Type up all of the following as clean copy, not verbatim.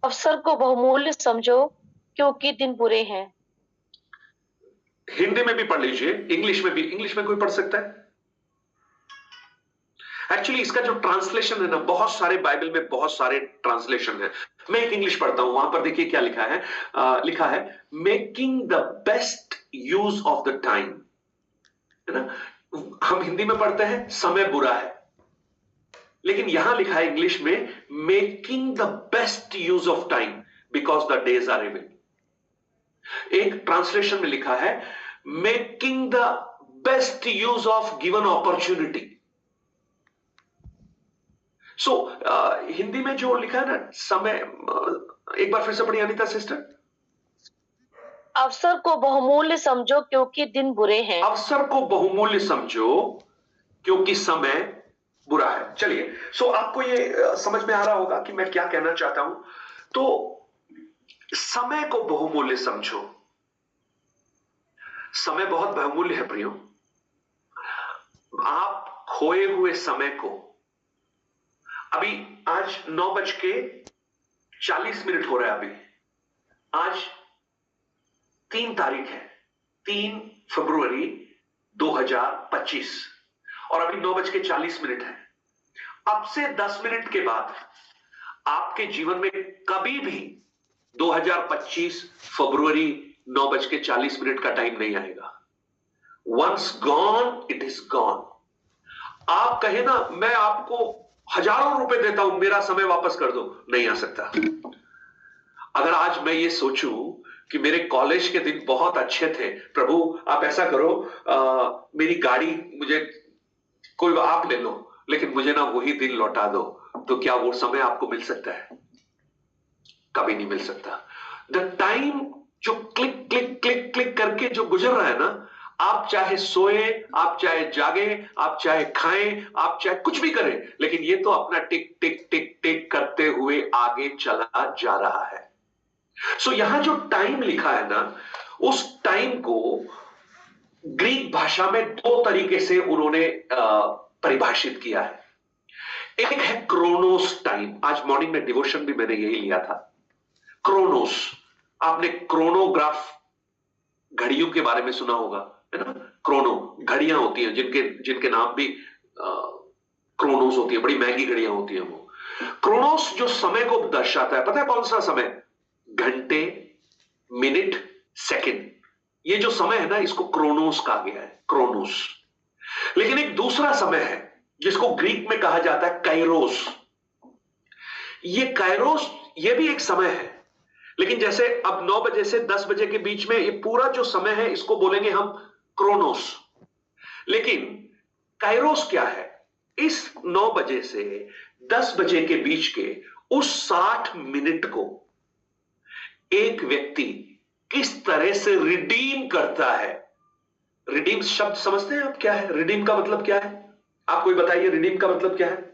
अवसर को बहुमूल्य समझो क्योंकि दिन बुरे हैं। हिंदी में भी पढ़ लीजिए, इंग्लिश में भी। इंग्लिश में कोई पढ़ सकता है? एक्चुअली इसका जो ट्रांसलेशन है ना, बहुत सारे बाइबल में बहुत सारे ट्रांसलेशन है। मैं एक इंग्लिश पढ़ता हूं, वहां पर देखिए क्या लिखा है। लिखा है making the best use of the time, है ना। हम हिंदी में पढ़ते हैं समय बुरा है, लेकिन यहां लिखा है इंग्लिश में making the best use of time because the days are evil. एक ट्रांसलेशन में लिखा है making the best use of given opportunity. So Hindi में जो लिखा है ना समय, एक बार फिर से पढ़िए अनीता सिस्टर। अवसर को बहुमूल्य समझो क्योंकि दिन बुरे हैं। अवसर को बहुमूल्य समझो क्योंकि समय बुरा है। चलिए, सो आपको ये समझ में आ रहा होगा कि मैं क्या कहना चाहता हूं। तो समय को बहुमूल्य समझो। समय बहुत बहुमूल्य है प्रियो। आप खोए हुए समय को, अभी आज 9:40 हो रहा है, अभी आज 3 तारीख है, 3 फरवरी 2025, और अभी 9:40 है। अब से 10 मिनट के बाद आपके जीवन में कभी भी 2025 फरवरी 9:40 का टाइम नहीं आएगा। Once gone it is gone. आप कहे ना मैं आपको हजारों रुपए देता हूं, मेरा समय वापस कर दो, नहीं आ सकता। अगर आज मैं ये सोचूं कि मेरे कॉलेज के दिन बहुत अच्छे थे, प्रभु आप ऐसा करो, मेरी गाड़ी मुझे कोई आप ले लो, लेकिन मुझे ना वही दिन लौटा दो, तो क्या वो समय आपको मिल सकता है? कभी नहीं मिल सकता। द टाइम जो क्लिक क्लिक क्लिक क्लिक करके जो गुजर रहा है ना, आप चाहे सोए, आप चाहे जागे, आप चाहे खाएं, आप चाहे कुछ भी करें, लेकिन ये तो अपना टिक टिक टिक टिक करते हुए आगे चला जा रहा है। सो यहां जो टाइम लिखा है ना, उस टाइम को ग्रीक भाषा में 2 तरीके से उन्होंने परिभाषित किया है। एक है क्रोनोस टाइम। आज मॉर्निंग में डिवोशन भी मैंने यही लिया था, क्रोनोस। आपने क्रोनोग्राफ, घड़ियों के बारे में सुना होगा, है ना। क्रोनो घड़ियां होती हैं जिनके जिनके नाम भी क्रोनोस होती है, बड़ी महंगी घड़ियां होती है। वो क्रोनोस जो समय को दर्शाता है, पता है कौन सा समय? घंटे, मिनट, सेकंड। ये जो समय है ना, इसको क्रोनोस कहा गया है, क्रोनोस। लेकिन एक दूसरा समय है जिसको ग्रीक में कहा जाता है काइरोस। ये काइरोस, ये भी एक समय है, लेकिन जैसे अब 9 बजे से 10 बजे के बीच में ये पूरा जो समय है, इसको बोलेंगे हम क्रोनोस। लेकिन काइरोस क्या है? इस 9 बजे से 10 बजे के बीच के उस 60 मिनट को एक व्यक्ति किस तरह से रिडीम करता है। रिडीम शब्द समझते हैं आप? क्या है रिडीम का मतलब? क्या है आप कोई बताइए, रिडीम का मतलब क्या है?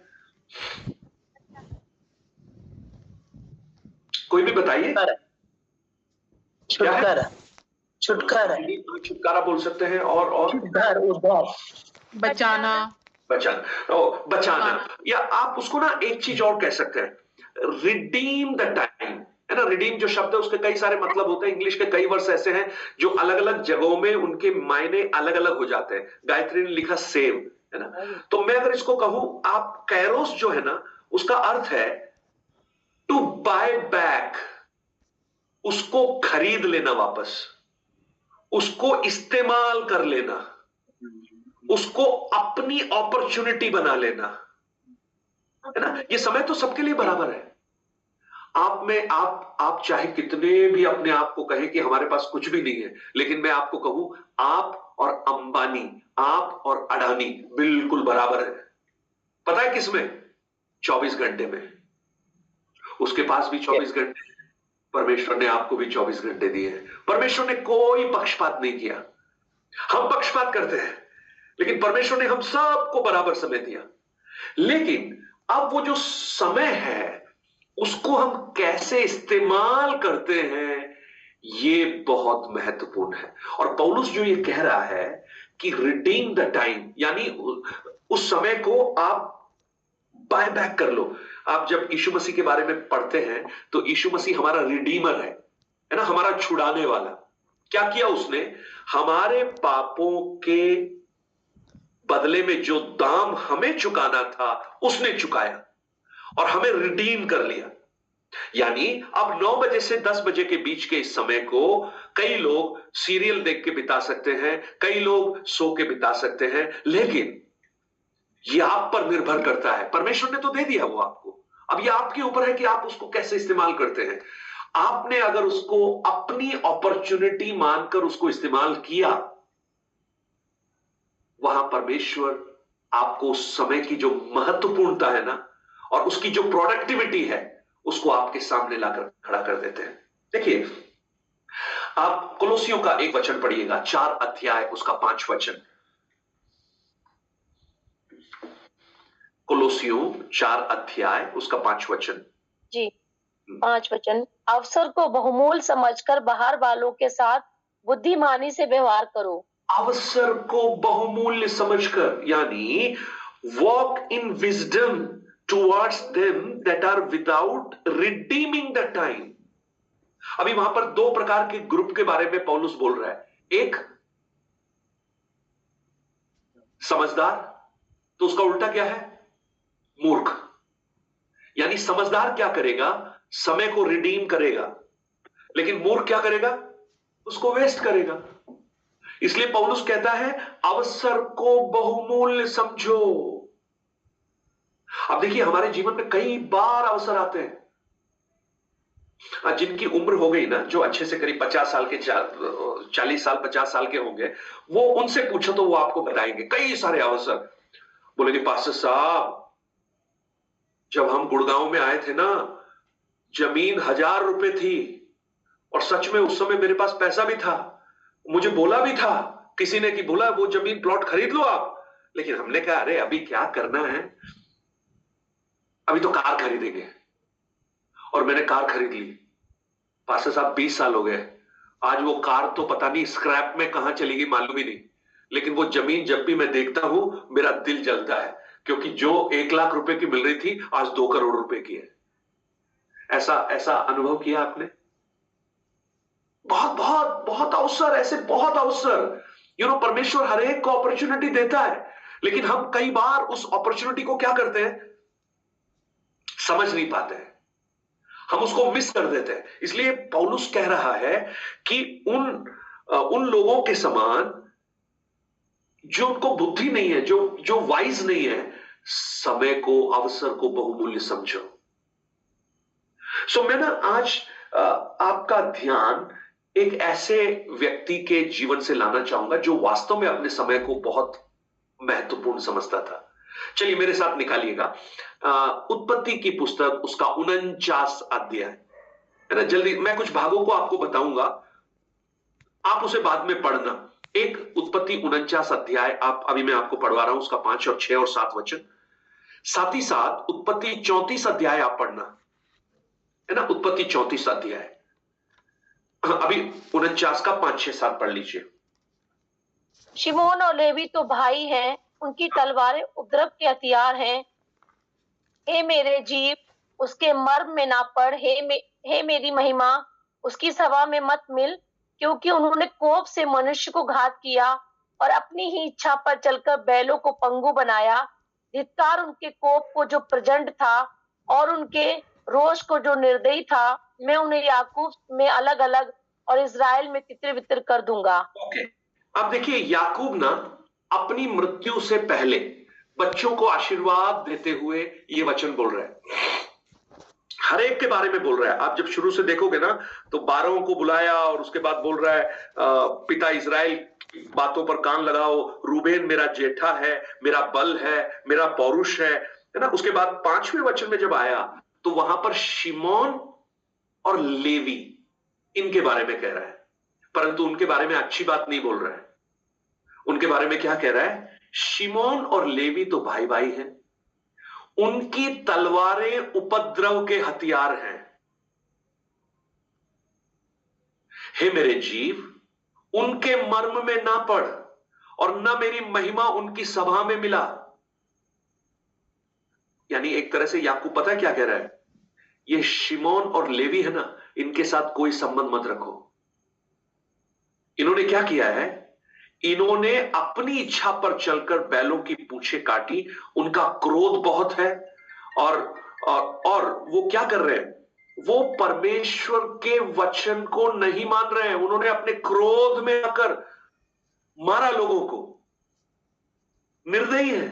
कोई भी बताइए। छुटकारा। छुटकारा, छुटकारा बोल सकते हैं। और उद्धार, उद्धार, बचाना, बचाना। या आप उसको ना एक चीज और कह सकते हैं, रिडीम द टाइम, है ना। रिडीम जो शब्द है उसके कई सारे मतलब होते हैं। इंग्लिश के कई वर्ड्स ऐसे हैं जो अलग अलग जगहों में उनके मायने अलग अलग हो जाते हैं। गायत्री ने लिखा सेव, है ना। तो मैं अगर इसको कहूं, आप कैरोस जो है ना, उसका अर्थ है टू बाय बैक, उसको खरीद लेना वापस, उसको इस्तेमाल कर लेना, उसको अपनी अपॉर्चुनिटी बना लेना, है ना। ये समय तो सबके लिए बराबर है। आप में आप चाहे कितने भी अपने आप को कहें कि हमारे पास कुछ भी नहीं है, लेकिन मैं आपको कहूं, आप और अंबानी, आप और अडानी बिल्कुल बराबर है। पता है किसमें? 24 घंटे में। उसके पास भी 24 घंटे, परमेश्वर ने आपको भी 24 घंटे दिए हैं। परमेश्वर ने कोई पक्षपात नहीं किया। हम पक्षपात करते हैं, लेकिन परमेश्वर ने हम सबको बराबर समय दिया। लेकिन अब वो जो समय है, उसको हम कैसे इस्तेमाल करते हैं, ये बहुत महत्वपूर्ण है। और पौलुस जो ये कह रहा है कि रिडीम द टाइम, यानी उस समय को आप बाय बैक कर लो। आप जब यीशु मसीह के बारे में पढ़ते हैं तो यीशु मसीह हमारा रिडीमर है ना, हमारा छुड़ाने वाला। क्या किया उसने? हमारे पापों के बदले में जो दाम हमें चुकाना था उसने चुकाया और हमें रिडीम कर लिया। यानी अब 9 बजे से 10 बजे के बीच के इस समय को कई लोग सीरियल देख के बिता सकते हैं, कई लोग सो के बिता सकते हैं, लेकिन ये आप पर निर्भर करता है। परमेश्वर ने तो दे दिया वो आपको, अब ये आपके ऊपर है कि आप उसको कैसे इस्तेमाल करते हैं। आपने अगर उसको अपनी अपॉर्चुनिटी मानकर उसको इस्तेमाल किया, वहां परमेश्वर आपको उस समय की जो महत्वपूर्णता है ना और उसकी जो प्रोडक्टिविटी है उसको आपके सामने लाकर खड़ा कर देते हैं। देखिए, आप कोलोसियों का एक वचन पढ़िएगा, 4 अध्याय उसका 5 वचन। कोलोसियों 4 अध्याय उसका 5 वचन। जी, 5 वचन। अवसर को बहुमूल्य समझकर बाहर वालों के साथ बुद्धिमानी से व्यवहार करो। अवसर को बहुमूल्य समझकर, यानी walk in wisdom towards them that are without redeeming the time. अभी वहां पर 2 प्रकार के ग्रुप के बारे में पौलुस बोल रहा है। एक समझदार, तो उसका उल्टा क्या है? मूर्ख। यानी समझदार क्या करेगा? समय को रिडीम करेगा, लेकिन मूर्ख क्या करेगा? उसको वेस्ट करेगा। इसलिए पौलुस कहता है अवसर को बहुमूल्य समझो। अब देखिए, हमारे जीवन में कई बार अवसर आते हैं। जिनकी उम्र हो गई ना, जो अच्छे से करीब 50 साल के 40 साल 50 साल के होंगे, वो उनसे पूछो तो वो आपको बताएंगे कई सारे अवसर। बोलेंगे पास्टर साहब, जब हम गुड़गांव में आए थे ना, जमीन 1000 रुपए थी और सच में उस समय मेरे पास पैसा भी था, मुझे बोला भी था किसी ने कि बोला वो जमीन प्लॉट खरीद लो आप, लेकिन हमने कहा अरे अभी क्या करना है, अभी तो कार खरीदेंगे। और मैंने कार खरीद ली। पास्टर साहब 20 साल हो गए, आज वो कार तो पता नहीं स्क्रैप में कहां चली गई मालूम ही नहीं, लेकिन वो जमीन जब भी मैं देखता हूं मेरा दिल जलता है, क्योंकि जो 1 लाख रुपए की मिल रही थी आज 2 करोड़ रुपए की है। ऐसा ऐसा अनुभव किया आपने? बहुत बहुत बहुत अवसर, ऐसे बहुत अवसर। परमेश्वर हर एक को अपॉर्चुनिटी देता है, लेकिन हम कई बार उस अपॉर्चुनिटी को क्या करते हैं? समझ नहीं पाते हैं, हम उसको मिस कर देते हैं। इसलिए पौलुस कह रहा है कि उन लोगों के समान जो उनको बुद्धि नहीं है, जो वाइज नहीं है, समय को, अवसर को बहुमूल्य समझो। मैं ना आज आपका ध्यान एक ऐसे व्यक्ति के जीवन से लाना चाहूंगा जो वास्तव में अपने समय को बहुत महत्वपूर्ण समझता था। चलिए मेरे साथ निकालिएगा उत्पत्ति की पुस्तक, उसका 49 अध्याय है ना। जल्दी मैं कुछ भागों को आपको बताऊंगा, आप उसे बाद में पढ़ना। एक उत्पत्ति 49 अध्याय आप अभी मैं आपको पढ़वा रहा हूं, उसका 5 और 6 और 7 वचन। साथ ही साथ उत्पत्ति 34 अध्याय आप पढ़ना, है ना। उत्पत्ति 34 अध्याय अभी 49 का 5 6 7 पढ़ लीजिए। शिमोन और लेवी तो भाई हैं, उनकी तलवारें उपद्रव के हथियार हैं। हे मेरे जीव, उसके मर्म में ना पड़। हे मेरी महिमा, उसकी सभा में मत मिल, क्योंकि उन्होंने कोप से मनुष्य को घात किया और अपनी ही इच्छा पर चलकर बैलों को पंगु बनाया। धिक्कार उनके कोप को जो प्रचंड था और उनके रोष को जो निर्दयी था। मैं उन्हें याकूब में अलग अलग और इजराइल में तितर बितर कर दूंगा। ओके, अब देखिए, याकूब ना अपनी मृत्यु से पहले बच्चों को आशीर्वाद देते हुए ये वचन बोल रहा है, हर एक के बारे में बोल रहा है। आप जब शुरू से देखोगे ना तो 12 को बुलाया और उसके बाद बोल रहा है पिता इजराइल की बातों पर कान लगाओ, रूबेन मेरा जेठा है, मेरा बल है, मेरा पौरुष है ना। उसके बाद 5वें वचन में जब आया तो वहां पर शिमोन और लेवी इनके बारे में कह रहा है, परंतु उनके बारे में अच्छी बात नहीं बोल रहा है। उनके बारे में क्या कह रहा है? शिमोन और लेवी तो भाई भाई हैं, उनकी तलवारें उपद्रव के हथियार हैं। हे मेरे जीव, उनके मर्म में ना पड़ और ना मेरी महिमा उनकी सभा में मिला। यानी एक तरह से याकूब पता है क्या कह रहा है, ये शिमोन और लेवी है ना, इनके साथ कोई संबंध मत रखो। इन्होंने क्या किया है, इन्होंने अपनी इच्छा पर चलकर बैलों की पूंछें काटी, उनका क्रोध बहुत है। और वो क्या कर रहे हैं, वो परमेश्वर के वचन को नहीं मान रहे हैं। उन्होंने अपने क्रोध में आकर मारा लोगों को। निर्दयी है।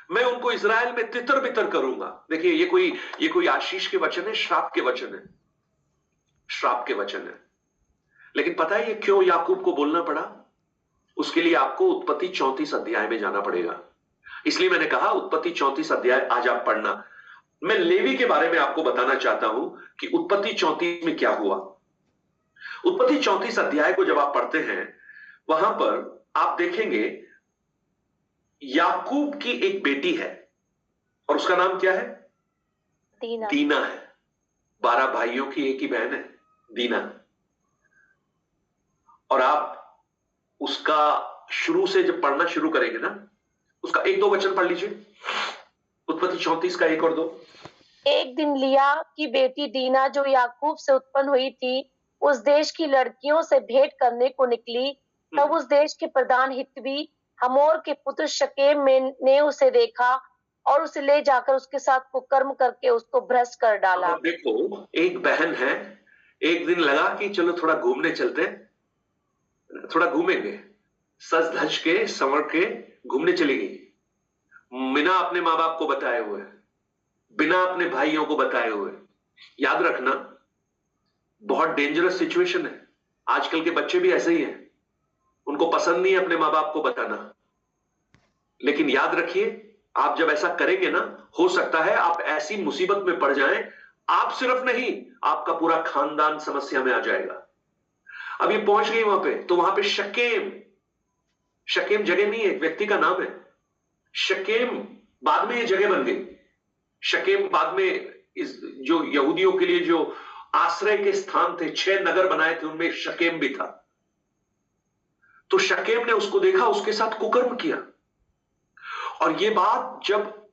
मैं उनको इजराइल में तितर बितर करूंगा। देखिए ये कोई आशीष के वचन है, श्राप के वचन है, श्राप के वचन है। लेकिन पता है ये क्यों याकूब को बोलना पड़ा? उसके लिए आपको उत्पत्ति 34 अध्याय में जाना पड़ेगा। इसलिए मैंने कहा उत्पत्ति 34 अध्याय आज आप पढ़ना। मैं लेवी के बारे में आपको बताना चाहता हूं कि उत्पत्ति 34 में क्या हुआ। उत्पत्ति 34 अध्याय को जब आप पढ़ते हैं, वहां पर आप देखेंगे याकूब की एक बेटी है और उसका नाम क्या है? दीना है। 12 भाइयों की एक ही बहन है, दीना। और आप उसका शुरू से जब पढ़ना शुरू करेंगे ना, उसका 1-2 वचन पढ़ लीजिए। उत्पत्ति 34 का 1 और 2। एक दिन लिया की बेटी दीना जो याकूब से उत्पन्न हुई थी, उस देश की लड़कियों से भेंट करने को निकली। तब उस देश के प्रधान हित्वी हमोर के पुत्र शकेम ने उसे देखा और उसे ले जाकर उसके साथ कुकर्म करके उसको भ्रष्ट कर डाला। अब देखो, एक बहन है, एक दिन लगा कि चलो थोड़ा घूमने चलते हैं, थोड़ा घूमेंगे, सज धज के संवर के घूमने चली गई, बिना अपने माँ बाप को बताए हुए, बिना अपने भाइयों को बताए हुए। याद रखना, बहुत डेंजरस सिचुएशन है। आजकल के बच्चे भी ऐसे ही हैं, उनको पसंद नहीं है अपने माँ बाप को बताना। लेकिन याद रखिए, आप जब ऐसा करेंगे ना, हो सकता है आप ऐसी मुसीबत में पड़ जाएं, आप सिर्फ नहीं, आपका पूरा खानदान समस्या में आ जाएगा। अब ये पहुंच गई वहां पे, तो वहां पे शकेम, शकेम जगह नहीं है, एक व्यक्ति का नाम है शकेम। बाद में ये जगह बन गई। शकेम बाद में इस जो यहूदियों के लिए जो आश्रय के स्थान थे, 6 नगर बनाए थे, उनमें शकेम भी था। तो शकेम ने उसको देखा, उसके साथ कुकर्म किया। और ये बात जब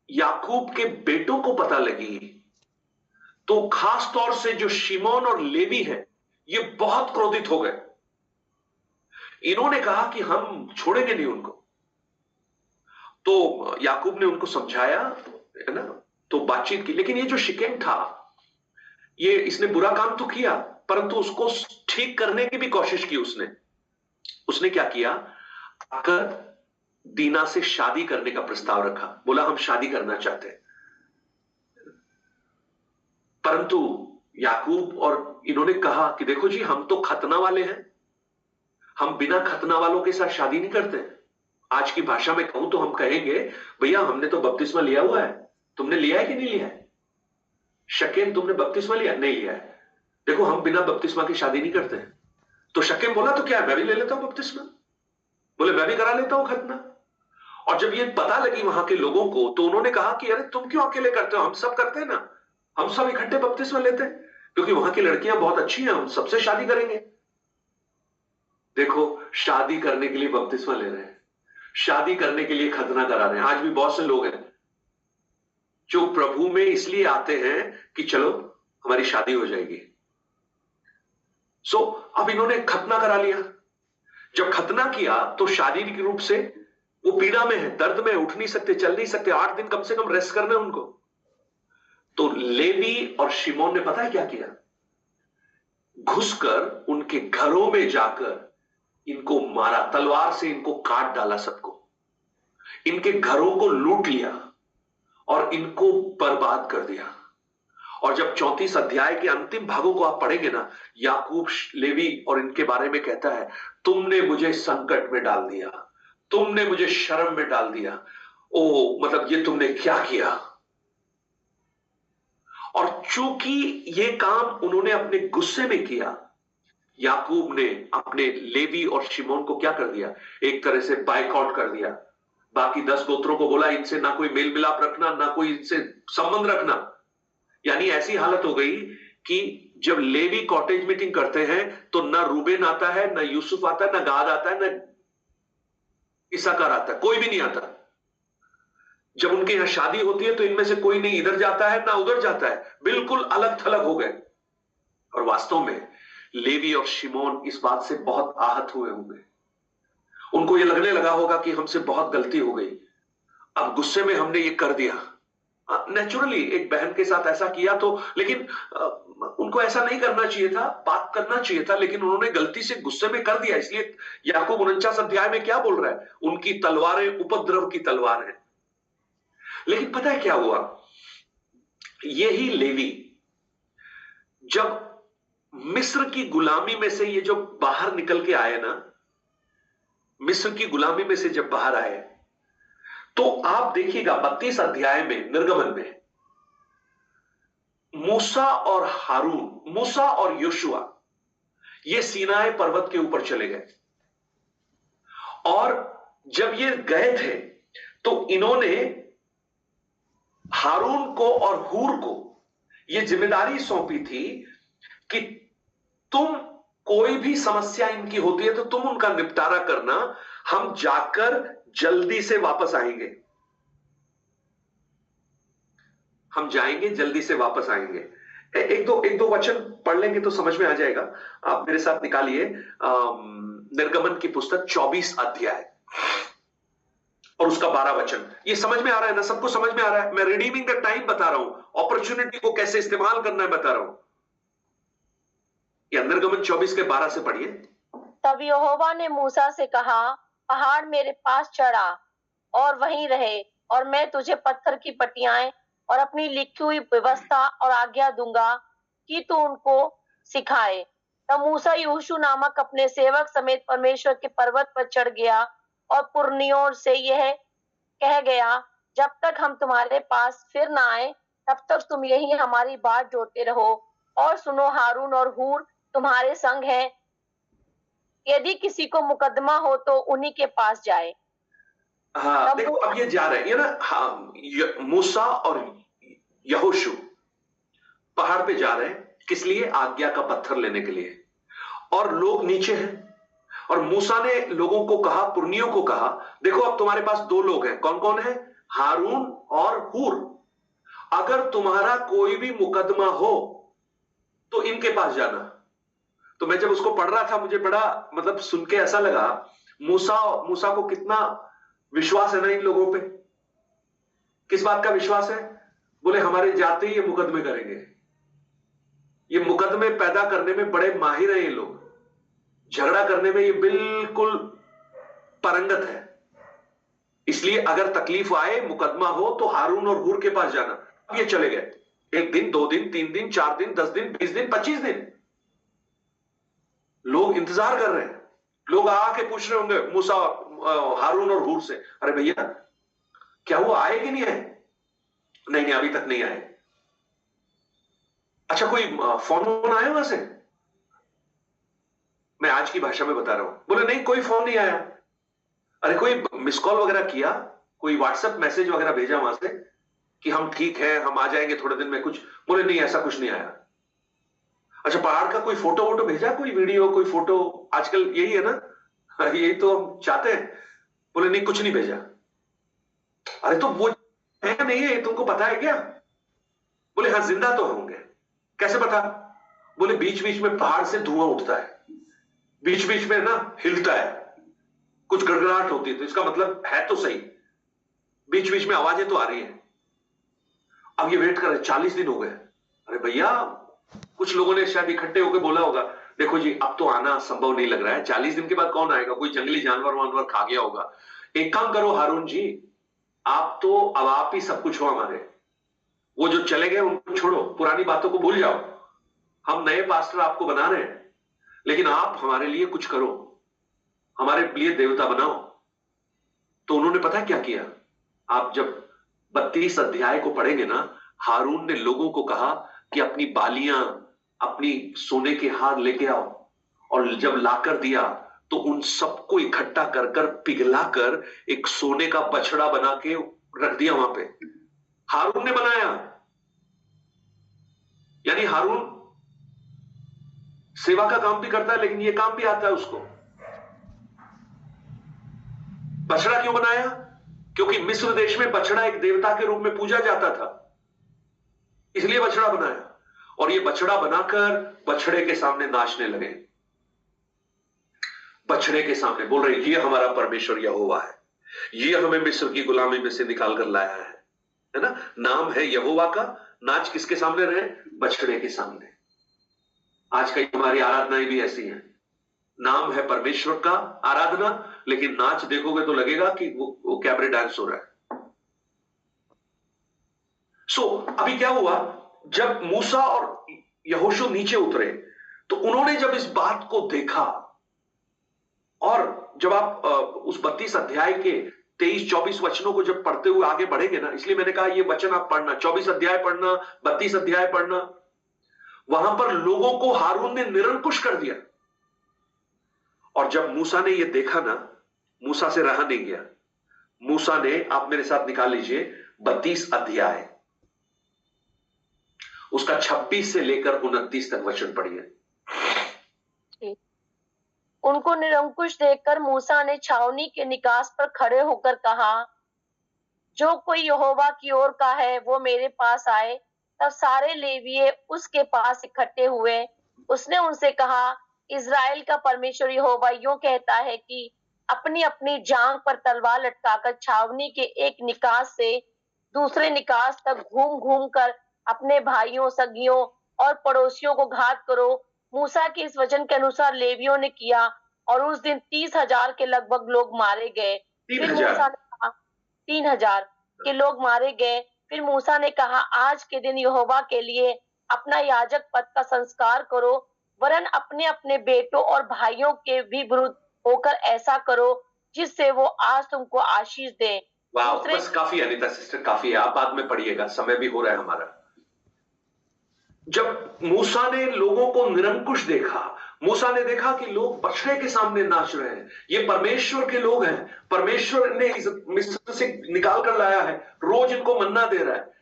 याकूब के बेटों को पता लगी, तो खास तौर से जो शिमोन और लेवी है, ये बहुत क्रोधित हो गए। इन्होंने कहा कि हम छोड़ेंगे नहीं उनको। तो याकूब ने उनको समझाया, है ना, तो बातचीत की। लेकिन ये जो शिकेम था, ये इसने बुरा काम तो किया, परंतु उसको ठीक करने की भी कोशिश की उसने क्या किया, आकर दीना से शादी करने का प्रस्ताव रखा। बोला हम शादी करना चाहते हैं। परंतु याकूब और इन्होंने कहा कि देखो जी, हम तो खतना वाले हैं, हम बिना खतना वालों के साथ शादी नहीं करते। आज की भाषा में कहूं तो हम कहेंगे, भैया हमने तो बपतिस्मा लिया हुआ है, तुमने लिया है कि नहीं लिया है? शकेम तुमने बपतिस्मा लिया? नहीं लिया है। देखो हम बिना बपतिस्मा की शादी नहीं करते। तो शकेम बोला तो क्या, मैं भी ले लेता हूं बपतिस्मा। बोले मैं भी करा लेता हूं खतना। और जब ये पता लगी वहां के लोगों को, तो उन्होंने कहा कि अरे तुम क्यों अकेले करते हो, हम सब करते हैं ना, हम सब इकट्ठे बपतिस्मा लेते हैं, क्योंकि वहां की लड़कियां बहुत अच्छी हैं, हम सबसे शादी करेंगे। देखो, शादी करने के लिए बपतिस्मा ले रहे हैं, शादी करने के लिए खतना करा रहे हैं। आज भी बहुत से लोग हैं जो प्रभु में इसलिए आते हैं कि चलो हमारी शादी हो जाएगी। अब इन्होंने खतना करा लिया। जब खतना किया तो शारीरिक रूप से वो पीड़ा में है, दर्द में, उठ नहीं सकते, चल नहीं सकते, 8 दिन कम से कम रेस्ट करना है उनको। तो लेवी और शिमोन ने पता है क्या किया, घुसकर उनके घरों में जाकर इनको मारा, तलवार से इनको काट डाला सबको, इनके घरों को लूट लिया और इनको बर्बाद कर दिया। और जब 34 अध्याय के अंतिम भागों को आप पढ़ेंगे ना, याकूब लेवी और इनके बारे में कहता है, तुमने मुझे संकट में डाल दिया, तुमने मुझे शर्म में डाल दिया। ओ मतलब ये तुमने क्या किया। और चूंकि ये काम उन्होंने अपने गुस्से में किया, याकूब ने अपने लेवी और शिमोन को क्या कर दिया, एक तरह से बाइकआउट कर दिया। बाकी 10 गोत्रों को बोला इनसे ना कोई मेल मिलाप रखना, ना कोई इनसे संबंध रखना। यानी ऐसी हालत हो गई कि जब लेवी कॉटेज मीटिंग करते हैं तो ना रूबेन आता है, ना यूसुफ आता है, ना गाद आता है, ना इसाकार आता है, कोई भी नहीं आता। जब उनके यहां शादी होती है तो इनमें से कोई नहीं इधर जाता है ना उधर जाता है, बिल्कुल अलग थलग हो गए। और वास्तव में लेवी और शिमोन इस बात से बहुत आहत हुए होंगे। उनको ये लगने लगा होगा कि हमसे बहुत गलती हो गई, अब गुस्से में हमने ये कर दिया। नेचुरली एक बहन के साथ ऐसा किया तो, लेकिन उनको ऐसा नहीं करना चाहिए था, बात करना चाहिए था, लेकिन उन्होंने गलती से गुस्से में कर दिया। इसलिए याकूब 49 अध्याय में क्या बोल रहा है, उनकी तलवारें उपद्रव की तलवार है। लेकिन पता है क्या हुआ, यही लेवी जब मिस्र की गुलामी में से ये जो बाहर निकल के आए ना, मिस्र की गुलामी में से जब बाहर आए, तो आप देखिएगा 32 अध्याय में निर्गमन में मूसा और हारून, मूसा और योशुआ ये सीनाई पर्वत के ऊपर चले गए। और जब ये गए थे तो इन्होंने हारून को और हूर को ये जिम्मेदारी सौंपी थी कि तुम कोई भी समस्या इनकी होती है तो तुम उनका निपटारा करना, हम जाकर जल्दी से वापस आएंगे, हम जाएंगे जल्दी से वापस आएंगे। एक दो वचन पढ़ लेंगे तो समझ में आ जाएगा। आप मेरे साथ निकालिए निर्गमन की पुस्तक 24 अध्याय और उसका 12 वचन। ये समझ में आ रहा है ना, सबको समझ में आ रहा है? मैं रिडीमिंग द टाइम बता रहा हूं, अपॉर्चुनिटी को कैसे इस्तेमाल करना है बता रहा हूं। ये निर्गमन 24 के 12 से पढ़िए। तब यहोवा ने मूसा से कहा, पहाड़ मेरे पास चढ़ा और वहीं रहे, और मैं तुझे पत्थर की पटियाएं और अपनी लिखी हुई व्यवस्था और आज्ञा दूंगा कि तू उनको सिखाए। तब मूसा यहोशू नामक अपने सेवक समेत परमेश्वर के पर्वत पर चढ़ गया और पुरनियों से यह कह गया, जब तक हम तुम्हारे पास फिर ना आए तब तक तुम यही हमारी बात जोते रहो। और सुनो, हारून और हूर तुम्हारे संग हैं, यदि किसी को मुकदमा हो तो उन्हीं के पास जाए। हाँ देखो, अब ये जा रहे हैं ये ना, हाँ, मूसा और यहोशू पहाड़ पे जा रहे हैं, किस लिए? आज्ञा का पत्थर लेने के लिए। और लोग नीचे हैं, और मूसा ने लोगों को कहा, पुरनियों को कहा, देखो अब तुम्हारे पास दो लोग हैं। कौन कौन है? हारून और हूर। अगर तुम्हारा कोई भी मुकदमा हो तो इनके पास जाना। तो मैं जब उसको पढ़ रहा था, मुझे बड़ा मतलब सुन के ऐसा लगा, मूसा को कितना विश्वास है ना इन लोगों पे। किस बात का विश्वास है? बोले हमारे जाते ही ये मुकदमे करेंगे, ये मुकदमे पैदा करने में बड़े माहिर हैं ये लोग, झगड़ा करने में ये बिल्कुल पारंगत है। इसलिए अगर तकलीफ आए, मुकदमा हो, तो हारून और हूर के पास जाना। अब ये चले गए, 1 दिन 2 दिन 3 दिन 4 दिन 10 दिन 20 दिन 25 दिन लोग इंतजार कर रहे हैं। लोग आके पूछ रहे होंगे मूसा, हारून और हूर से, अरे भैया क्या हुआ, आए कि नहीं आए? नहीं अभी तक नहीं आए। अच्छा कोई फोन आया वहां से? मैं आज की भाषा में बता रहा हूं। बोले नहीं कोई फोन नहीं आया। अरे कोई मिस कॉल वगैरह किया, कोई व्हाट्सएप मैसेज वगैरह भेजा वहां से कि हम ठीक है, हम आ जाएंगे थोड़े दिन में कुछ? बोले नहीं ऐसा कुछ नहीं आया। अच्छा पहाड़ का कोई फोटो वोटो भेजा, कोई वीडियो कोई फोटो? आजकल यही है ना, यही तो हम चाहते हैं। बोले नहीं कुछ नहीं भेजा। अरे तो वो है नहीं है, तुमको पता है क्या? बोले हाँ जिंदा तो होंगे। कैसे पता? बोले बीच बीच में पहाड़ से धुआं उठता है, बीच बीच में ना हिलता है, कुछ गड़गड़ाहट होती है, तो इसका मतलब है तो सही, बीच बीच में आवाजें तो आ रही है। अब ये वेट कर रहे, 40 दिन हो गए। अरे भैया कुछ लोगों ने शायद इकट्ठे होकर बोला होगा, देखो जी अब तो आना संभव नहीं लग रहा है, 40 दिन के बाद कौन आएगा, कोई जंगली जानवर वानवर खा गया होगा। एक काम करो हारून जी, आप तो अब आप ही सब कुछ हो हमारे, वो जो चले गए उनको छोड़ो, पुरानी बातों को भूल जाओ, हम नए पास्टर आपको बना रहे हैं, लेकिन आप हमारे लिए कुछ करो, हमारे लिए देवता बनाओ। तो उन्होंने पता क्या किया? आप जब 32 अध्याय को पढ़ेंगे ना, हारून ने लोगों को कहा कि अपनी बालियां, अपनी सोने के हार लेके आओ, और जब लाकर दिया तो उन सबको इकट्ठा कर कर पिघलाकर एक सोने का बछड़ा बना के रख दिया वहां पे। हारून ने बनाया, यानी हारून सेवा का काम भी करता है लेकिन ये काम भी आता है उसको। बछड़ा क्यों बनाया? क्योंकि मिस्र देश में बछड़ा एक देवता के रूप में पूजा जाता था, इसलिए बछड़ा बनाया। और ये बछड़ा बनाकर बछड़े के सामने नाचने लगे, बछड़े के सामने बोल रहे ये हमारा परमेश्वर यहोवा है, ये हमें मिस्र की गुलामी में से निकाल कर लाया है ना। नाम है यहोवा का, नाच किसके सामने रहे? बछड़े के सामने। आज कई हमारी आराधनाएं भी ऐसी हैं, नाम है परमेश्वर का आराधना, लेकिन नाच देखोगे तो लगेगा कि वो कैबरे डांस हो रहा है। अभी क्या हुआ, जब मूसा और यहोशू नीचे उतरे तो उन्होंने जब इस बात को देखा, और जब आप उस 32 अध्याय के 23-24 वचनों को जब पढ़ते हुए आगे बढ़ेंगे ना, इसलिए मैंने कहा ये वचन आप पढ़ना, 24 अध्याय पढ़ना, 32 अध्याय पढ़ना। वहां पर लोगों को हारून ने निरंकुश कर दिया, और जब मूसा ने ये देखा ना, मूसा से रहा नहीं गया। मूसा ने, आप मेरे साथ निकाल लीजिए 32 अध्याय, उसका 26 से लेकर 29 तक वचन पढ़िए। उनको निरंकुश देखकर मूसा ने छावनी के निकास पर खड़े होकर कहा, जो कोई यहोवा की ओर का है वो मेरे पास आए। तब सारे लेवीय उसके पास इकट्ठे हुए। उसने उनसे कहा, इज़राइल का परमेश्वर यहोवा यूं कहता है कि अपनी अपनी जांघ पर तलवार लटकाकर छावनी के एक निकास से दूसरे निकास तक घूम घूम कर अपने भाइयों, सगियों और पड़ोसियों को घात करो। मूसा के इस वचन के अनुसार लेवियों ने किया, और उस दिन 30,000 के लगभग लोग मारे गए। फिर मूसा ने कहा, 3,000 के लोग मारे गए। फिर मूसा ने कहा, आज के दिन यहोवा के लिए अपना याजक पद का संस्कार करो, वरन अपने अपने बेटों और भाइयों के भी विरुद्ध होकर ऐसा करो जिससे वो आज तुमको आशीष दे। बस काफी है अनीता सिस्टर, काफी है, आप बाद में पढ़िएगा, समय भी हो रहा है हमारा। जब मूसा ने लोगों को निरंकुश देखा, मूसा ने देखा कि लोग बछड़े के सामने नाच रहे हैं, ये परमेश्वर के लोग हैं, परमेश्वर ने मिस्र से निकाल कर लाया है, रोज इनको मन्ना दे रहा है,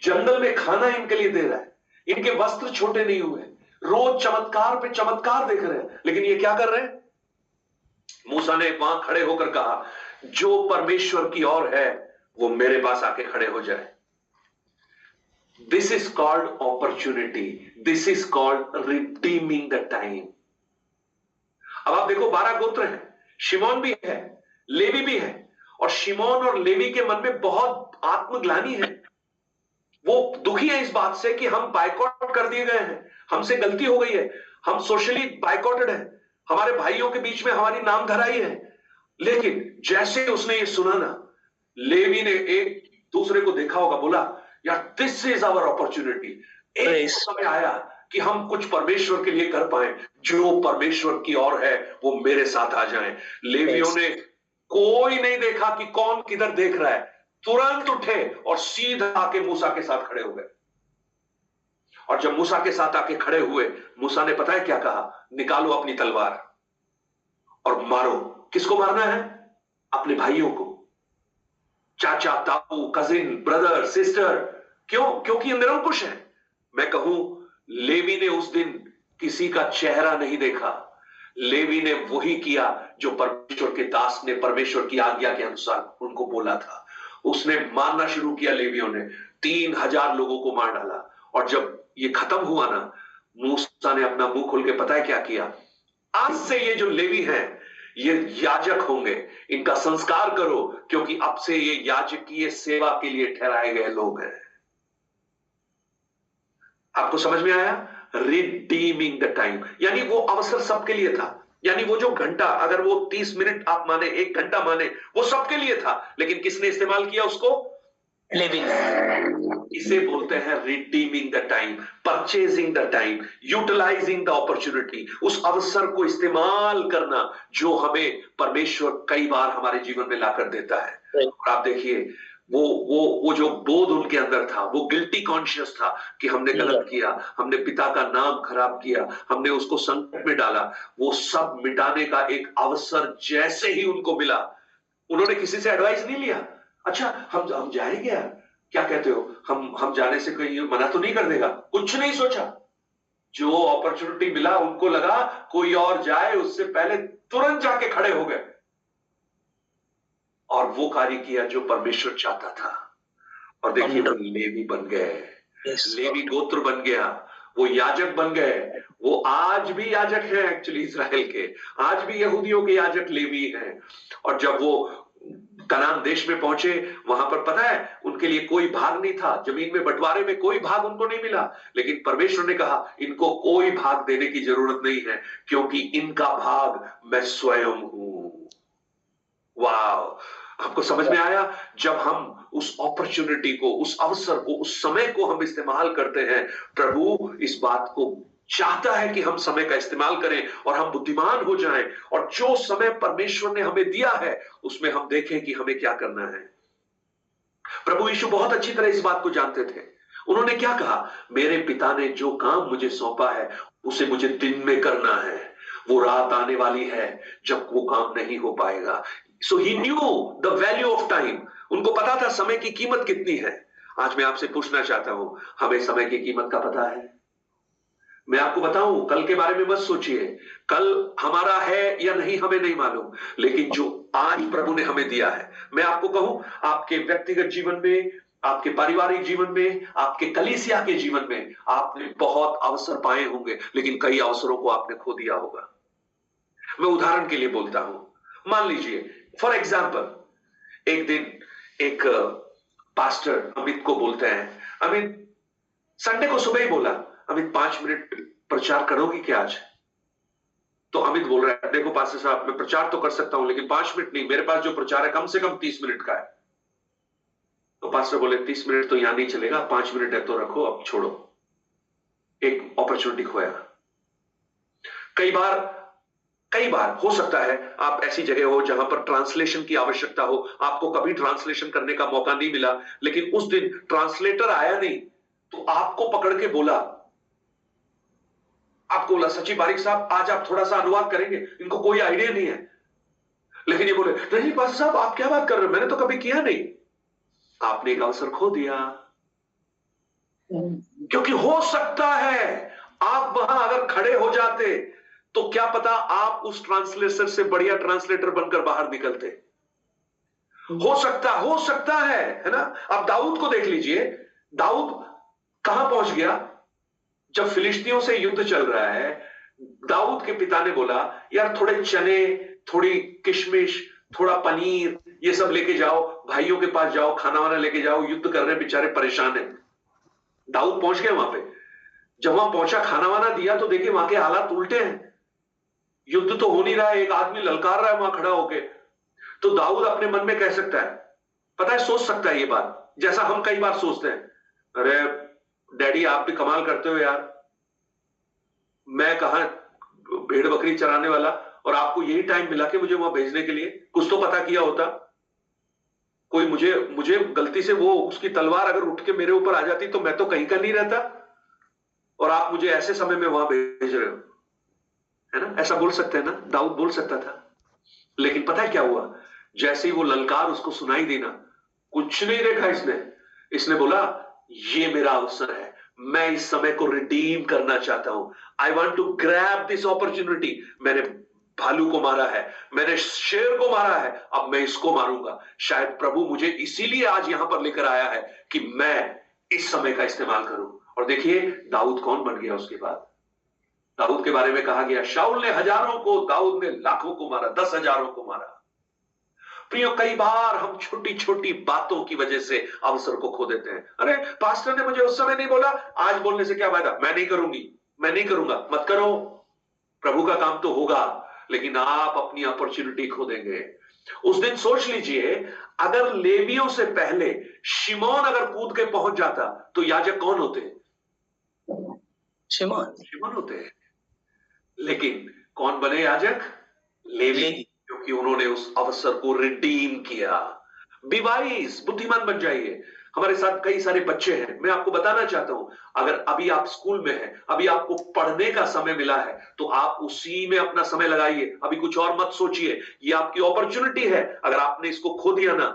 जंगल में खाना इनके लिए दे रहा है, इनके वस्त्र छोटे नहीं हुए, रोज चमत्कार पे चमत्कार देख रहे हैं, लेकिन ये क्या कर रहे हैं? मूसा ने वहां खड़े होकर कहा, जो परमेश्वर की ओर है वो मेरे पास आके खड़े हो जाए। This is called opportunity. This is called redeeming the time. अब आप देखो 12 गोत्र हैं, शिमोन भी है, लेवी भी है, और शिमोन और लेवी के मन में बहुत आत्मग्लानि है। वो दुखी है इस बात से कि हम बाइकआउट कर दिए गए हैं, हमसे गलती हो गई है, हम सोशली बाइकआउटेड हैं, हमारे भाइयों के बीच में हमारी नाम धराई है। लेकिन जैसे उसने ये सुना ना, लेवी ने एक दूसरे को देखा होगा, बोला यार दिस इज आवर अपॉर्चुनिटी। एक समय आया कि हम कुछ परमेश्वर के लिए कर पाए, जो परमेश्वर की ओर है वो मेरे साथ आ जाए। लेवियों ने कोई नहीं देखा कि कौन किधर देख रहा है, तुरंत उठे और सीधा आके मूसा के साथ खड़े हो गए। और जब मूसा के साथ आके खड़े हुए, मूसा ने पता है क्या कहा? निकालो अपनी तलवार और मारो। किसको मारना है? अपने भाइयों को, चाचा, ताऊ, कजिन, ब्रदर, सिस्टर। क्यों? क्योंकि ये निरंकुश है। मैं कहूं, लेवी ने उस दिन किसी का चेहरा नहीं देखा, लेवी ने वही किया जो परमेश्वर के दास ने परमेश्वर की आज्ञा के अनुसार उनको बोला था। उसने मारना शुरू किया, लेवियों ने 3,000 लोगों को मार डाला। और जब ये खत्म हुआ ना, मूसा ने अपना मुंह खोल के पता है क्या किया? आज से ये जो लेवी हैं ये याजक होंगे, इनका संस्कार करो, क्योंकि अब से ये याजकीय सेवा के लिए ठहराए गए लोग हैं। आपको समझ में आया? रिडीमिंग द टाइम, यानी वो अवसर सबके लिए था। यानी वो जो घंटा, अगर वो 30 मिनट आप माने, 1 घंटा माने, वो सबके लिए था, लेकिन किसने इस्तेमाल किया उसको? लिविंग। इसे बोलते हैं redeeming the time, purchasing the time, utilising the opportunity. उस अवसर को इस्तेमाल करना जो हमें परमेश्वर कई बार हमारे जीवन में लाकर देता है। और आप देखिए, वो जो बोध उनके अंदर था, वो गिल्टी कॉन्शियस था कि हमने गलत किया, हमने पिता का नाम खराब किया, हमने उसको संकट में डाला। वो सब मिटाने का एक अवसर जैसे ही उनको मिला, उन्होंने किसी से एडवाइस नहीं लिया। अच्छा, हम जाएंगे यार, क्या कहते हो? हम जाने से कोई मना तो नहीं कर देगा? कुछ नहीं सोचा। जो अपॉर्चुनिटी मिला, उनको लगा कोई और जाए उससे पहले तुरंत जाके खड़े हो गए। और वो कार्य किया जो परमेश्वर चाहता था। और देखिए वो लेवी बन गए, लेवी गोत्र बन गया, वो याजक बन गए। वो आज भी याजक हैं एक्चुअली इजराइल के, आज भी यहूदियों के याजक लेवी हैं। और जब वो कनान देश में पहुंचे, वहां पर पता है उनके लिए कोई भाग नहीं था, जमीन में बंटवारे में कोई भाग उनको नहीं मिला। लेकिन परमेश्वर ने कहा इनको कोई भाग देने की जरूरत नहीं है, क्योंकि इनका भाग मैं स्वयं हूं। वाह, आपको समझ में आया? जब हम उस अपॉर्चुनिटी को, उस अवसर को, उस समय को हम इस्तेमाल करते हैं, प्रभु इस बात को चाहता है कि हम समय का इस्तेमाल करें और हम बुद्धिमान हो जाएं, और जो समय परमेश्वर ने हमें दिया है उसमें हम देखें कि हमें क्या करना है। प्रभु यीशु बहुत अच्छी तरह इस बात को जानते थे। उन्होंने क्या कहा? मेरे पिता ने जो काम मुझे सौंपा है उसे मुझे दिन में करना है। वो रात आने वाली है जब वो काम नहीं हो पाएगा। So he knew the value of time. उनको पता था समय की कीमत कितनी है। आज मैं आपसे पूछना चाहता हूं, हमें समय की कीमत का पता है? मैं आपको बताऊं, कल के बारे में मत सोचिए, कल हमारा है या नहीं हमें नहीं मालूम, लेकिन जो आज प्रभु ने हमें दिया है, मैं आपको कहूं, आपके व्यक्तिगत जीवन में, आपके पारिवारिक जीवन में, आपके कलीसिया के जीवन में आपने बहुत अवसर पाए होंगे, लेकिन कई अवसरों को आपने खो दिया होगा। मैं उदाहरण के लिए बोलता हूं, मान लीजिए फॉर एग्जाम्पल, एक दिन एक पास्टर अमित को बोलते हैं, अमित संडे को सुबह ही बोला, अमित 5 मिनट प्रचार करोगी क्या आज? तो अमित बोल रहा है, देखो पास्टर साहब मैं प्रचार तो कर सकता हूं लेकिन 5 मिनट नहीं, मेरे पास जो प्रचार है कम से कम 30 मिनट का है। तो पास्टर बोले 30 मिनट तो यहां नहीं चलेगा, 5 मिनट है तो रखो, अब छोड़ो। एक अपॉर्चुनिटी खोया। कई बार हो सकता है आप ऐसी जगह हो जहां पर ट्रांसलेशन की आवश्यकता हो, आपको कभी ट्रांसलेशन करने का मौका नहीं मिला, लेकिन उस दिन ट्रांसलेटर आया नहीं तो आपको पकड़ के बोला, आपको बोला सचिव बारिक साहब आज आप थोड़ा सा अनुवाद करेंगे? इनको कोई आइडिया नहीं है, लेकिन ये बोले नहीं पास्टर साहब आप क्या बात कर रहे हो, मैंने तो कभी किया नहीं। आपने एक अवसर खो दिया, क्योंकि हो सकता है आप वहां अगर खड़े हो जाते तो क्या पता आप उस ट्रांसलेटर से बढ़िया ट्रांसलेटर बनकर बाहर निकलते। हो सकता है ना? अब दाऊद को देख लीजिए, दाऊद कहां पहुंच गया? जब फिलिस्तीनियों से युद्ध चल रहा है, दाऊद के पिता ने बोला यार थोड़े चने, थोड़ी किशमिश, थोड़ा पनीर, ये सब लेके जाओ, भाइयों के पास जाओ, खाना वाना लेके जाओ, युद्ध कर रहे बेचारे परेशान है। दाऊद पहुंच गया वहां पे। जब वहां पहुंचा, खाना वाना दिया तो देखिए वहां के हालात उल्टे हैं, युद्ध तो हो नहीं रहा है, एक आदमी ललकार रहा है वहां खड़ा होके। तो दाऊद अपने मन में कह सकता है, पता है सोच सकता है ये बात, जैसा हम कई बार सोचते हैं, अरे डैडी आप भी कमाल करते हो यार, मैं कहा भेड़ बकरी चराने वाला और आपको यही टाइम मिला कि मुझे वहां भेजने के लिए, कुछ तो पता किया होता। कोई मुझे गलती से वो उसकी तलवार अगर उठ के मेरे ऊपर आ जाती तो मैं तो कहीं का नहीं रहता, और आप मुझे ऐसे समय में वहां भेज रहे हो, है ना? ऐसा बोल सकते हैं ना, दाऊद बोल सकता था। लेकिन पता है क्या हुआ? जैसे ही वो ललकार उसको सुनाई दी ना, कुछ नहीं देखा इसने बोला ये मेरा अवसर है, मैं इस समय को रिडीम करना चाहता हूं, I want to grab this opportunity. मैंने भालू को मारा है, मैंने शेर को मारा है, अब मैं इसको मारूंगा। शायद प्रभु मुझे इसीलिए आज यहां पर लेकर आया है कि मैं इस समय का इस्तेमाल करूं। और देखिए दाऊद कौन बन गया उसके बाद। दाऊद के बारे में कहा गया, शाऊल ने हजारों को, दाऊद ने लाखों को मारा, 10,000 को मारा। प्रियो, कई बार हम छोटी छोटी बातों की वजह से अवसर को खो देते हैं। अरे पास्टर ने मुझे उस समय नहीं बोला, आज बोलने से क्या फायदा, मैं नहीं करूंगी, मैं नहीं करूंगा। मत करो, प्रभु का काम तो होगा, लेकिन आप अपनी अपॉर्चुनिटी खो देंगे। उस दिन सोच लीजिए, अगर लेवियों से पहले शिमोन अगर कूद के पहुंच जाता तो याजक कौन होते? शिमोन होते। लेकिन कौन बने याजक? लेवी, क्योंकि उन्होंने उस अवसर को रिडीम किया। बी वाइज, बुद्धिमान बन जाइए। हमारे साथ कई सारे बच्चे हैं, मैं आपको बताना चाहता हूं, अगर अभी आप स्कूल में हैं, अभी आपको पढ़ने का समय मिला है तो आप उसी में अपना समय लगाइए, अभी कुछ और मत सोचिए। ये आपकी अपॉर्चुनिटी है, अगर आपने इसको खो दिया ना,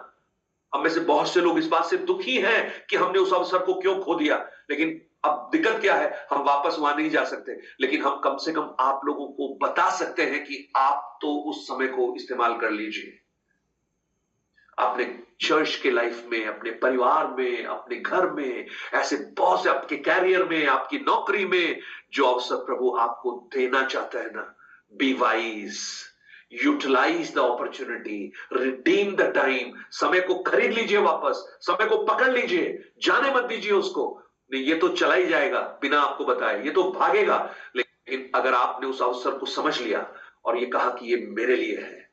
हम में से बहुत से लोग इस बात से दुखी हैं कि हमने उस अवसर को क्यों खो दिया। लेकिन अब दिक्कत क्या है, हम वापस वहां नहीं जा सकते, लेकिन हम कम से कम आप लोगों को बता सकते हैं कि आप तो उस समय को इस्तेमाल कर लीजिए। अपने चर्च के लाइफ में, अपने परिवार में, अपने घर में, ऐसे बहुत से आपके कैरियर में, आपकी नौकरी में जो अवसर प्रभु आपको देना चाहता है ना, be wise, utilise the opportunity, redeem the time. समय को खरीद लीजिए वापस, समय को पकड़ लीजिए, जाने मत दीजिए उसको। नहीं, ये तो चला ही जाएगा बिना आपको बताए, ये तो भागेगा। लेकिन अगर आपने उस अवसर को समझ लिया और ये कहा कि ये मेरे लिए है,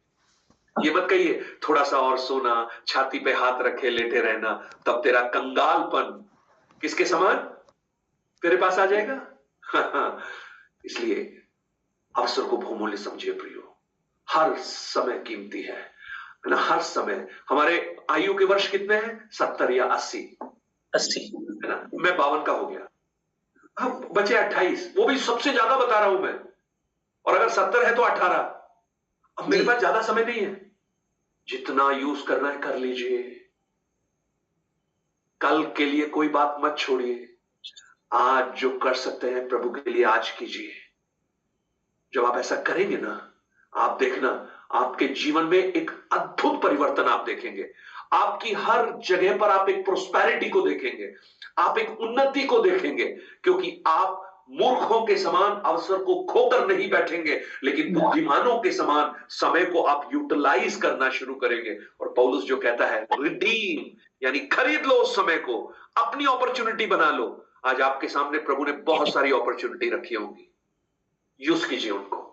ये मत कहिए थोड़ा सा और सोना, छाती पे हाथ रखे लेटे रहना, तब तेरा कंगालपन किसके समान तेरे पास आ जाएगा। इसलिए अवसर को बहुमूल्य समझिए प्रियो। हर समय कीमती है ना, हर समय। हमारे आयु के वर्ष कितने हैं? 70 या 80 है ना। मैं 52 का हो गया, अब बचे 28, वो भी सबसे ज्यादा बता रहा हूं मैं। और अगर 70 है तो 18। अब मेरे पास ज्यादा समय नहीं है, जितना यूज करना है कर लीजिए। कल के लिए कोई बात मत छोड़िए, आज जो कर सकते हैं प्रभु के लिए आज कीजिए। जब आप ऐसा करेंगे ना, आप देखना आपके जीवन में एक अद्भुत परिवर्तन आप देखेंगे। आपकी हर जगह पर आप एक प्रोस्पेरिटी को देखेंगे, आप एक उन्नति को देखेंगे, क्योंकि आप मूर्खों के समान अवसर को खोकर नहीं बैठेंगे, लेकिन बुद्धिमानों के समान समय को आप यूटिलाइज करना शुरू करेंगे। और पौलुस जो कहता है रिडीम, यानी खरीद लो उस समय को, अपनी अपॉर्चुनिटी बना लो। आज आपके सामने प्रभु ने बहुत सारी अपॉर्चुनिटी रखी होंगी, यूज कीजिए उनको,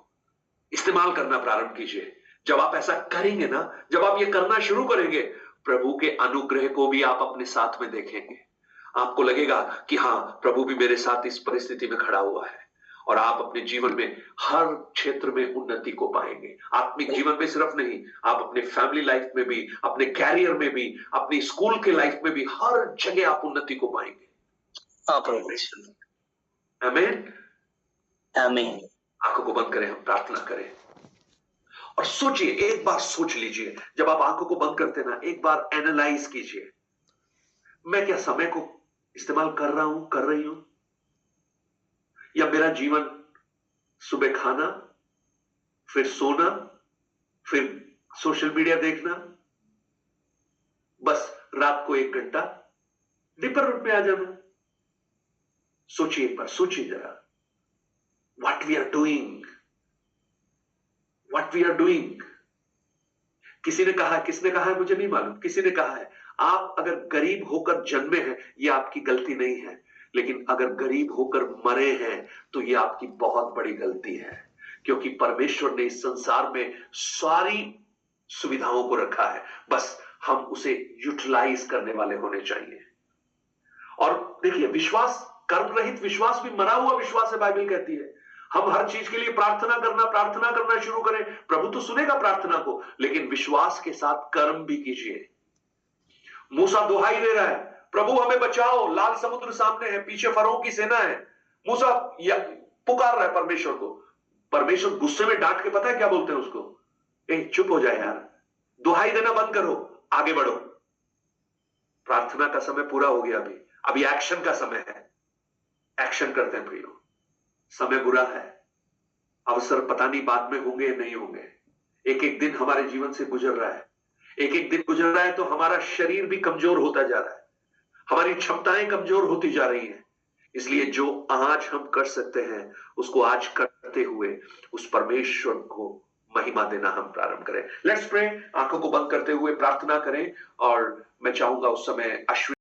इस्तेमाल करना प्रारंभ कीजिए। जब आप ऐसा करेंगे ना, जब आप ये करना शुरू करेंगे, प्रभु के अनुग्रह को भी आप अपने साथ में देखेंगे। आपको लगेगा कि हाँ, प्रभु भी मेरे साथ इस परिस्थिति में खड़ा हुआ है। और आप अपने जीवन में हर क्षेत्र में उन्नति को पाएंगे। आत्मिक जीवन में सिर्फ नहीं, आप अपने फैमिली लाइफ में भी, अपने कैरियर में भी, अपनी स्कूल के लाइफ में भी, हर जगह आप उन्नति को पाएंगे। आमीन, आमीन। आंखों को बंद करें, हम प्रार्थना करें और सोचिए। एक बार सोच लीजिए, जब आप आंखों को बंद करते ना, एक बार एनालाइज कीजिए, मैं क्या समय को इस्तेमाल कर रहा हूं, कर रही हूं? या मेरा जीवन सुबह खाना, फिर सोना, फिर सोशल मीडिया देखना, बस रात को 1 घंटा डिपर रूट में आ जाना? सोचिए एक बार, सोचिए जरा, what we are doing, what we are doing. किसी ने कहा, किसने कहा है मुझे नहीं मालूम, किसी ने कहा है आप अगर गरीब होकर जन्मे हैं ये आपकी गलती नहीं है, लेकिन अगर गरीब होकर मरे हैं तो ये आपकी बहुत बड़ी गलती है। क्योंकि परमेश्वर ने इस संसार में सारी सुविधाओं को रखा है, बस हम उसे यूटिलाइज करने वाले होने चाहिए। और देखिए, विश्वास, कर्म रहित विश्वास भी मरा हुआ विश्वास है, बाइबल कहती है। हम हर चीज के लिए प्रार्थना करना शुरू करें, प्रभु तो सुनेगा प्रार्थना को, लेकिन विश्वास के साथ कर्म भी कीजिए। मूसा दुहाई दे रहा है, प्रभु हमें बचाओ, लाल समुद्र सामने है, पीछे फरोह की सेना है। मूसा पुकार रहा है परमेश्वर को। परमेश्वर गुस्से में डांट के पता है क्या बोलते हैं उसको? चुप हो जाए यार, दुहाई देना बंद करो, आगे बढ़ो। प्रार्थना का समय पूरा हो गया, अभी एक्शन का समय है। एक्शन करते हैं प्रियो। समय बुरा है, अवसर पता नहीं बाद में होंगे या नहीं होंगे। एक एक दिन हमारे जीवन से गुजर रहा है, एक एक दिन गुजर रहा है तो हमारा शरीर भी कमजोर होता जा रहा है, हमारी क्षमताएं कमजोर होती जा रही हैं। इसलिए जो आज हम कर सकते हैं उसको आज करते हुए उस परमेश्वर को महिमा देना हम प्रारंभ करें। Let's pray. आंखों को बंद करते हुए प्रार्थना करें। और मैं चाहूंगा उस समय अश्विन